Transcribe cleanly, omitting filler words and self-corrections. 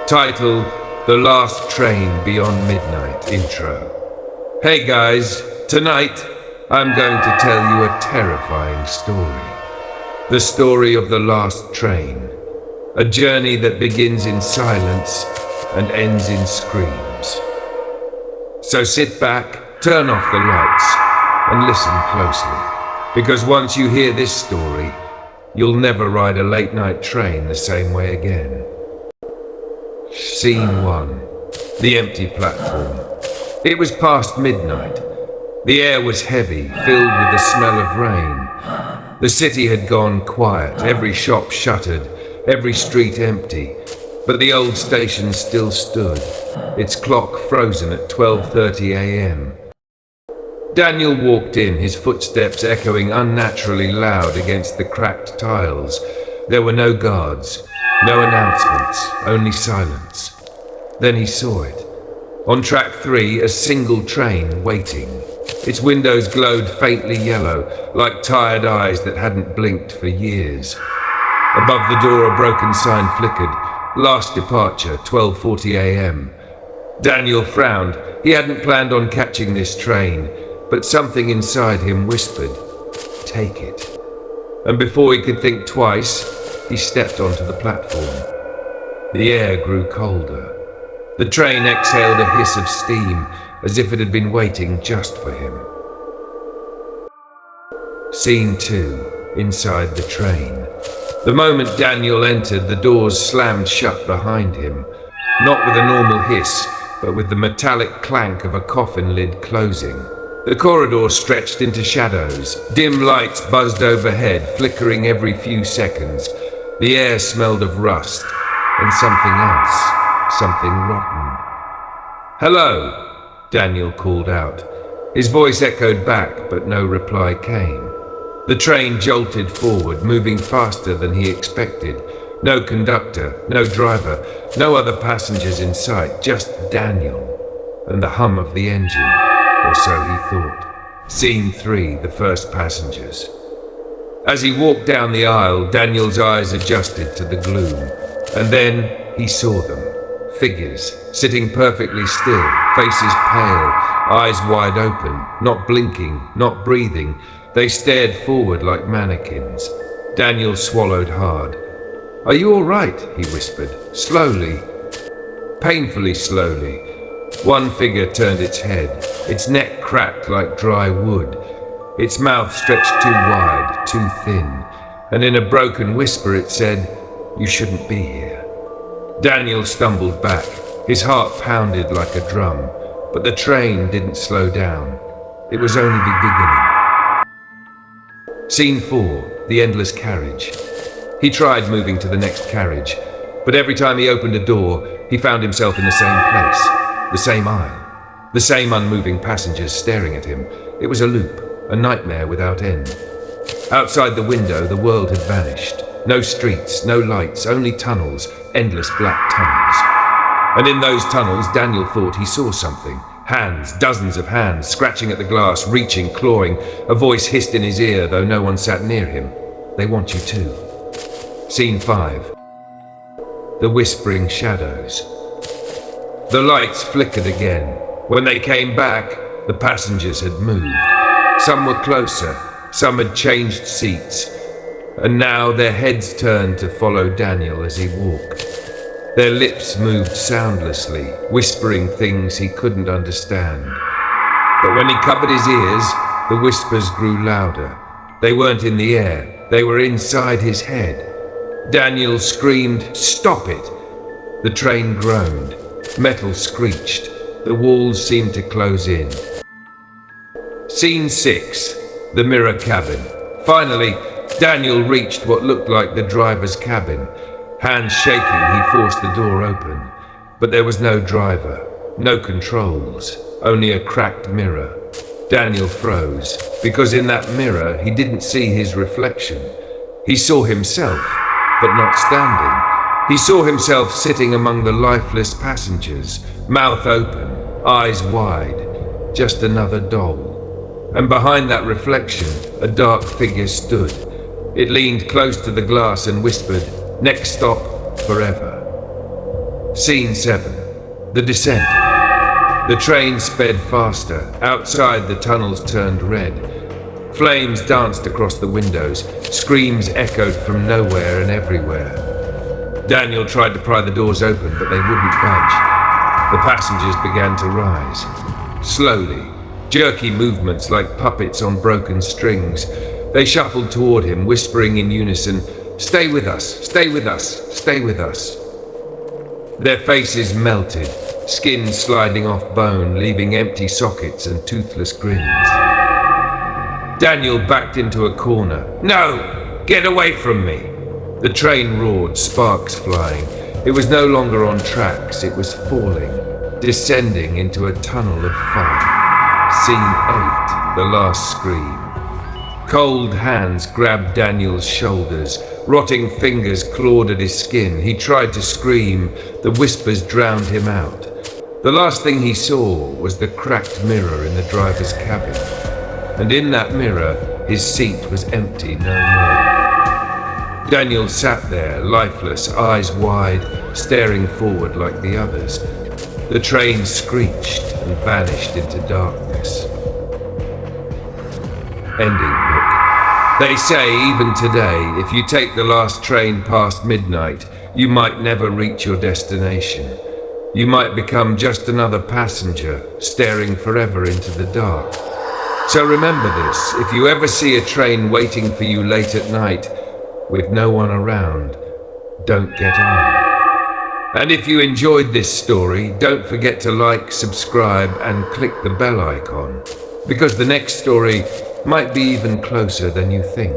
Title: The Last Train Beyond Midnight Intro. Hey guys, tonight I'm going to tell you a terrifying story. The story of the last train. A journey that begins in silence and ends in screams. So sit back, turn off the lights, and listen closely. Because once you hear this story, you'll never ride a late-night train the same way again. Scene 1. The empty platform. It was past midnight. The air was heavy, filled with the smell of rain. The city had gone quiet, every shop shuttered, every street empty. But the old station still stood, its clock frozen at 12:30 a.m. Daniel walked in, his footsteps echoing unnaturally loud against the cracked tiles. There were no guards, no announcements, only silence. Then he saw it. On track 3, a single train waiting. Its windows glowed faintly yellow, like tired eyes that hadn't blinked for years. Above the door, a broken sign flickered. Last departure, 12:40 a.m. Daniel frowned. He hadn't planned on catching this train, but something inside him whispered, "Take it." And before he could think twice, he stepped onto the platform. The air grew colder. The train exhaled a hiss of steam, as if it had been waiting just for him. Scene 2. Inside the train. The moment Daniel entered, the doors slammed shut behind him, not with a normal hiss, but with the metallic clank of a coffin lid closing. The corridor stretched into shadows. Dim lights buzzed overhead, flickering every few seconds. The air smelled of rust, and something else, something rotten. "Hello," Daniel called out. His voice echoed back, but no reply came. The train jolted forward, moving faster than he expected. No conductor, no driver, no other passengers in sight, just Daniel and the hum of the engine, or so he thought. Scene 3, the first passengers. As he walked down the aisle, Daniel's eyes adjusted to the gloom, and then he saw them. Figures, sitting perfectly still, faces pale, eyes wide open, not blinking, not breathing. They stared forward like mannequins. Daniel swallowed hard. "Are you all right?" he whispered, slowly, painfully slowly. One figure turned its head, its neck cracked like dry wood. Its mouth stretched too wide, too thin, and in a broken whisper it said, "You shouldn't be here." Daniel stumbled back. His heart pounded like a drum, but the train didn't slow down. It was only beginning. Scene 4, the endless carriage. He tried moving to the next carriage, but every time he opened a door, he found himself in the same place, the same aisle, the same unmoving passengers staring at him. It was a loop, a nightmare without end. Outside the window, the world had vanished. No streets, no lights, only tunnels, endless black tunnels. And in those tunnels, Daniel thought he saw something. Hands, dozens of hands, scratching at the glass, reaching, clawing. A voice hissed in his ear, though no one sat near him. "They want you too." Scene 5. The whispering shadows. The lights flickered again. When they came back, the passengers had moved. Some were closer, some had changed seats, and now their heads turned to follow Daniel as he walked. Their lips moved soundlessly, whispering things he couldn't understand. But when he covered his ears, the whispers grew louder. They weren't in the air, they were inside his head. Daniel screamed, "Stop it!" The train groaned. Metal screeched. The walls seemed to close in. Scene 6, the mirror cabin. Finally, Daniel reached what looked like the driver's cabin. Hands shaking, he forced the door open. But there was no driver, no controls, only a cracked mirror. Daniel froze, because in that mirror he didn't see his reflection. He saw himself, but not standing. He saw himself sitting among the lifeless passengers, mouth open, eyes wide, just another doll. And behind that reflection, a dark figure stood. It leaned close to the glass and whispered, "Next stop, forever." Scene 7. The descent. The train sped faster. Outside, the tunnels turned red. Flames danced across the windows. Screams echoed from nowhere and everywhere. Daniel tried to pry the doors open, but they wouldn't budge. The passengers began to rise. Slowly, jerky movements like puppets on broken strings. They shuffled toward him, whispering in unison, "Stay with us, stay with us, stay with us." Their faces melted, skin sliding off bone, leaving empty sockets and toothless grins. Daniel backed into a corner. "No! Get away from me!" The train roared, sparks flying. It was no longer on tracks, it was falling, descending into a tunnel of fire. Scene 8, the last scream. Cold hands grabbed Daniel's shoulders. Rotting fingers clawed at his skin. He tried to scream. The whispers drowned him out. The last thing he saw was the cracked mirror in the driver's cabin. And in that mirror, his seat was empty no more. Daniel sat there, lifeless, eyes wide, staring forward like the others. The train screeched and vanished into darkness. Ending book. They say, even today, if you take the last train past midnight, you might never reach your destination. You might become just another passenger, staring forever into the dark. So remember this, if you ever see a train waiting for you late at night, with no one around, don't get on. And if you enjoyed this story, don't forget to like, subscribe, and click the bell icon, because the next story might be even closer than you think.